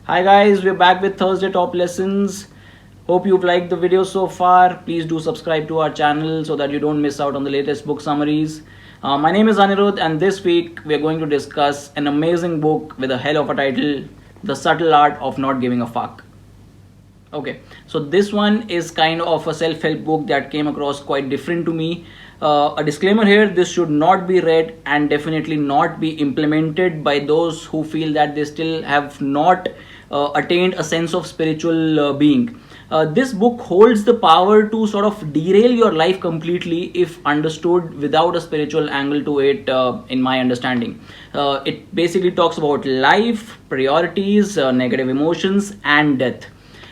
Hi guys, we're back with Thursday Top Lessons. Hope you've liked the video so far. Please do subscribe to our channel so that you don't miss out on the latest book summaries. My name is Anirudh, and this week we're going to discuss an amazing book with a hell of a title, The Subtle Art of Not Giving a Fuck. Okay, so this one is kind of a self-help book that came across quite different to me. A disclaimer here, this should not be read and definitely not be implemented by those who feel that they still have not attained a sense of spiritual being. This book holds the power to sort of derail your life completely if understood without a spiritual angle to it, in my understanding. It basically talks about life, priorities, negative emotions, and death.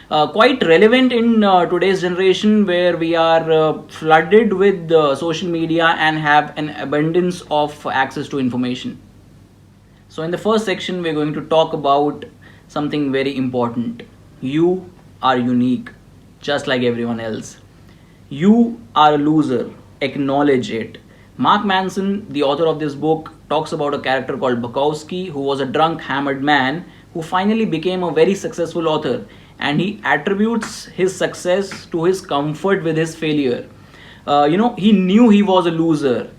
Quite relevant in today's generation where we are flooded with social media and have an abundance of access to information. So in the first section we're going to talk about something very important. You are unique, just like everyone else. You are a loser, acknowledge it. Mark Manson, the author of this book, talks about a character called Bukowski who was a drunk, hammered man who finally became a very successful author, and he attributes his success to his comfort with his failure. He knew he was a loser.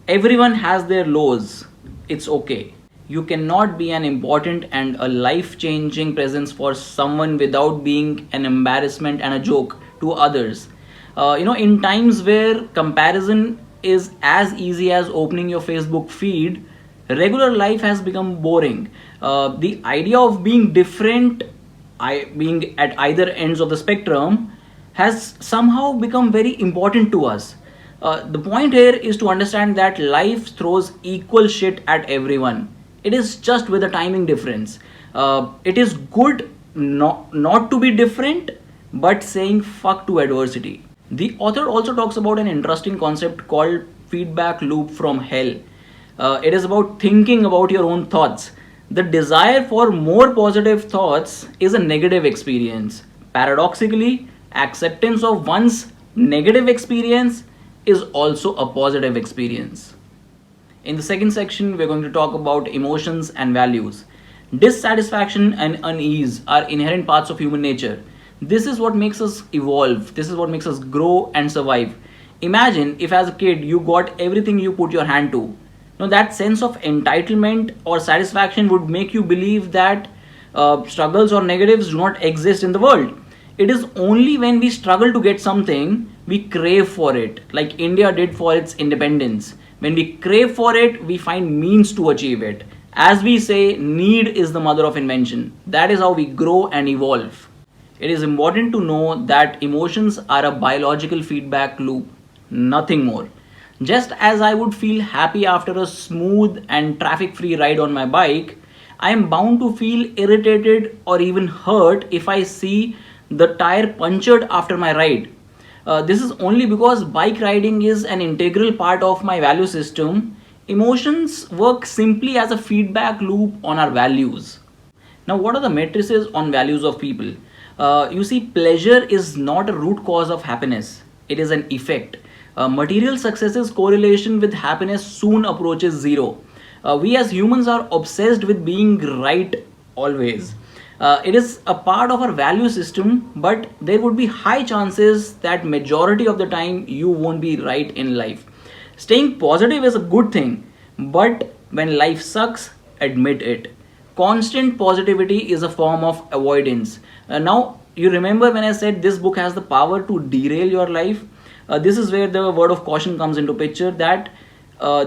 Everyone has their lows. It's okay. You cannot be an important and a life-changing presence for someone without being an embarrassment and a joke to others. In times where comparison is as easy as opening your Facebook feed, regular life has become boring. The idea of being different, being at either ends of the spectrum, has somehow become very important to us. The point here is to understand that life throws equal shit at everyone. It is just with a timing difference. It is good not to be different, but saying fuck to adversity. The author also talks about an interesting concept called feedback loop from hell. It is about thinking about your own thoughts. The desire for more positive thoughts is a negative experience. Paradoxically, acceptance of one's negative experience is also a positive experience. In the second section, we're going to talk about emotions and values. Dissatisfaction and unease are inherent parts of human nature. This is what makes us evolve. This is what makes us grow and survive. Imagine if as a kid you got everything you put your hand to. Now that sense of entitlement or satisfaction would make you believe that struggles or negatives do not exist in the world. It is only when we struggle to get something, we crave for it, like India did for its independence. When we crave for it, we find means to achieve it. As we say, need is the mother of invention. That is how we grow and evolve. It is important to know that emotions are a biological feedback loop, nothing more. Just as I would feel happy after a smooth and traffic-free ride on my bike, I am bound to feel irritated or even hurt if I see the tire punctured after my ride. This is only because bike riding is an integral part of my value system. Emotions work simply as a feedback loop on our values. Now, what are the matrices on values of people? You see, pleasure is not a root cause of happiness. It is an effect. Material success's correlation with happiness soon approaches zero. We as humans are obsessed with being right always. It is a part of our value system, but there would be high chances that majority of the time you won't be right in life. Staying positive is a good thing, but when life sucks, admit it. Constant positivity is a form of avoidance. Now, you remember when I said this book has the power to derail your life? This is where the word of caution comes into picture, that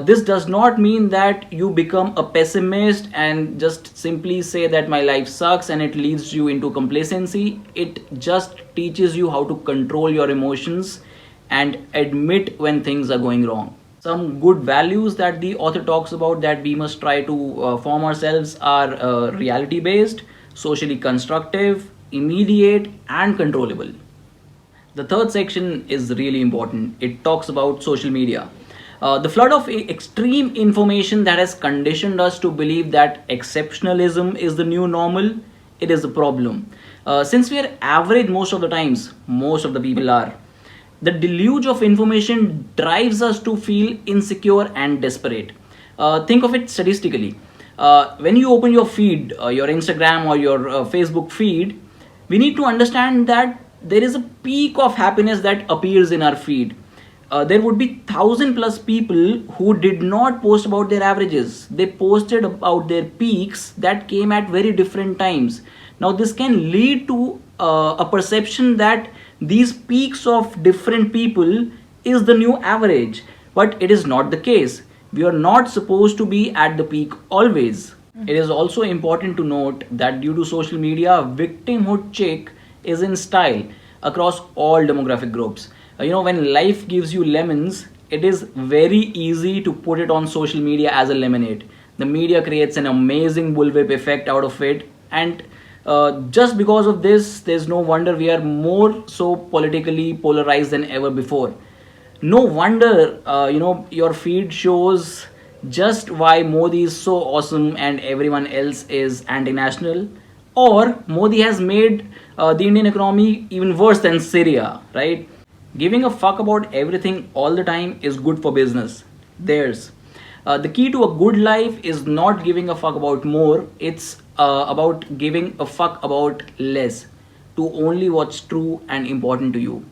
this does not mean that you become a pessimist and just simply say that my life sucks and it leads you into complacency. It just teaches you how to control your emotions and admit when things are going wrong. Some good values that the author talks about that we must try to form ourselves are reality based, socially constructive, immediate, and controllable. The third section is really important. It talks about social media. The flood of extreme information that has conditioned us to believe that exceptionalism is the new normal, it is a problem. Since we are average most of the times, most of the people are, the deluge of information drives us to feel insecure and desperate. Think of it statistically. When you open your feed, your Instagram or your Facebook feed, we need to understand that there is a peak of happiness that appears in our feed. There would be 1,000+ people who did not post about their averages. They posted about their peaks that came at very different times. Now this can lead to a perception that these peaks of different people is the new average, but it is not the case. We are not supposed to be at the peak always. It is also important to note that due to social media, victimhood check is in style across all demographic groups. When life gives you lemons, it is very easy to put it on social media as a lemonade. The media creates an amazing bullwhip effect out of it, and just because of this, there's no wonder we are more so politically polarized than ever before. No wonder your feed shows just why Modi is so awesome and everyone else is anti-national, or Modi has made the Indian economy even worse than Syria, right? Giving a fuck about everything all the time is good for business. Theirs. The key to a good life is not giving a fuck about more, it's about giving a fuck about less, to only what's true and important to you.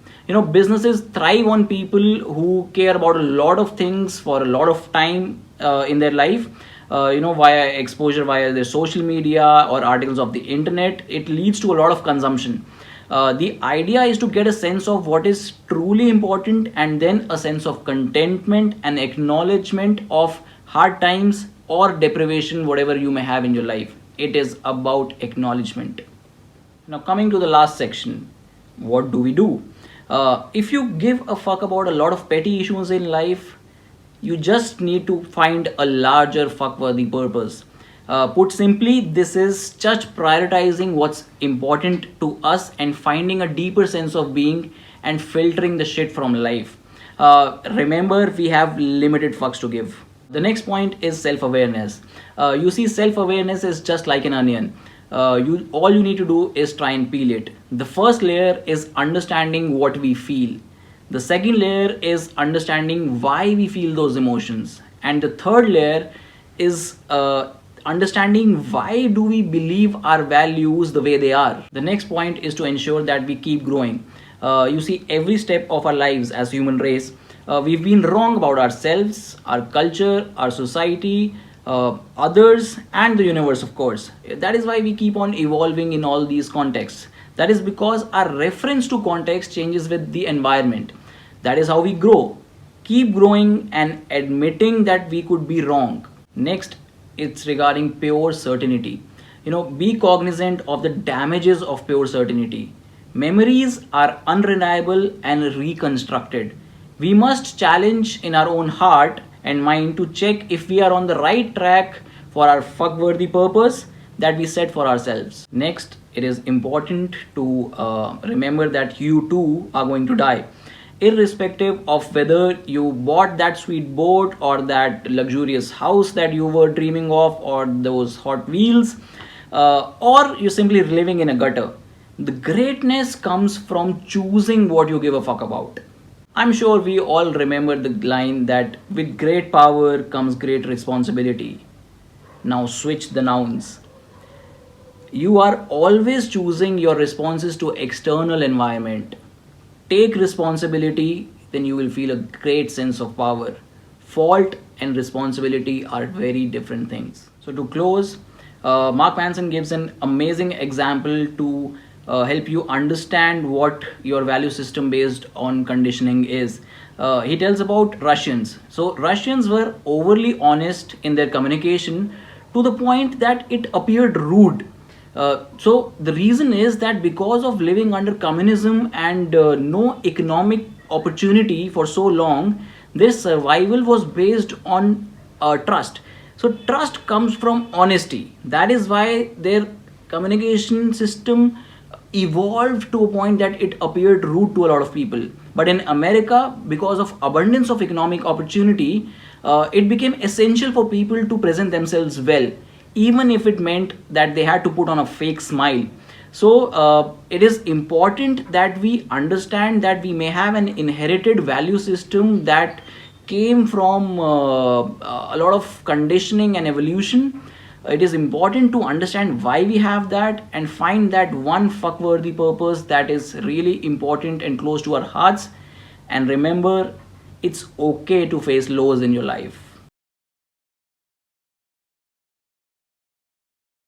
Businesses thrive on people who care about a lot of things for a lot of time in their life. Via exposure via their social media or articles of the internet, it leads to a lot of consumption. The idea is to get a sense of what is truly important, and then a sense of contentment and acknowledgement of hard times or deprivation, whatever you may have in your life. It is about acknowledgement. Now, coming to the last section, what do we do? If you give a fuck about a lot of petty issues in life, you just need to find a larger fuckworthy purpose. Put simply, this is just prioritizing what's important to us and finding a deeper sense of being and filtering the shit from life. Remember, we have limited fucks to give. The next point is self-awareness. You see, self-awareness is just like an onion. All you need to do is try and peel it. The first layer is understanding what we feel. The second layer is understanding why we feel those emotions. And the third layer is understanding why do we believe our values the way they are. The next point is to ensure that we keep growing. You see, every step of our lives as human race, we've been wrong about ourselves, our culture, our society, others, and the universe, of course. That is why we keep on evolving in all these contexts. That is because our reference to context changes with the environment. That is how we grow. Keep growing and admitting that we could be wrong. Next, it's regarding pure certainty. Be cognizant of the damages of pure certainty. Memories are unreliable and reconstructed. We must challenge in our own heart and mind to check if we are on the right track for our fuckworthy purpose that we set for ourselves. Next, it is important to remember that you too are going to die. Irrespective of whether you bought that sweet boat or that luxurious house that you were dreaming of, or those Hot Wheels, or you're simply living in a gutter. The greatness comes from choosing what you give a fuck about. I'm sure we all remember the line that with great power comes great responsibility. Now switch the nouns. You are always choosing your responses to external environment. Take responsibility, then you will feel a great sense of power. Fault and responsibility are very different things. So to close, Mark Manson gives an amazing example to help you understand what your value system based on conditioning is. He tells about Russians. So Russians were overly honest in their communication to the point that it appeared rude. So the reason is that because of living under communism and no economic opportunity for so long, their survival was based on trust. So trust comes from honesty. That is why their communication system evolved to a point that it appeared rude to a lot of people. But in America, because of abundance of economic opportunity, it became essential for people to present themselves well, even if it meant that they had to put on a fake smile. So it is important that we understand that we may have an inherited value system that came from a lot of conditioning and evolution. It is important to understand why we have that and find that one fuckworthy purpose that is really important and close to our hearts. And remember, it's okay to face lows in your life.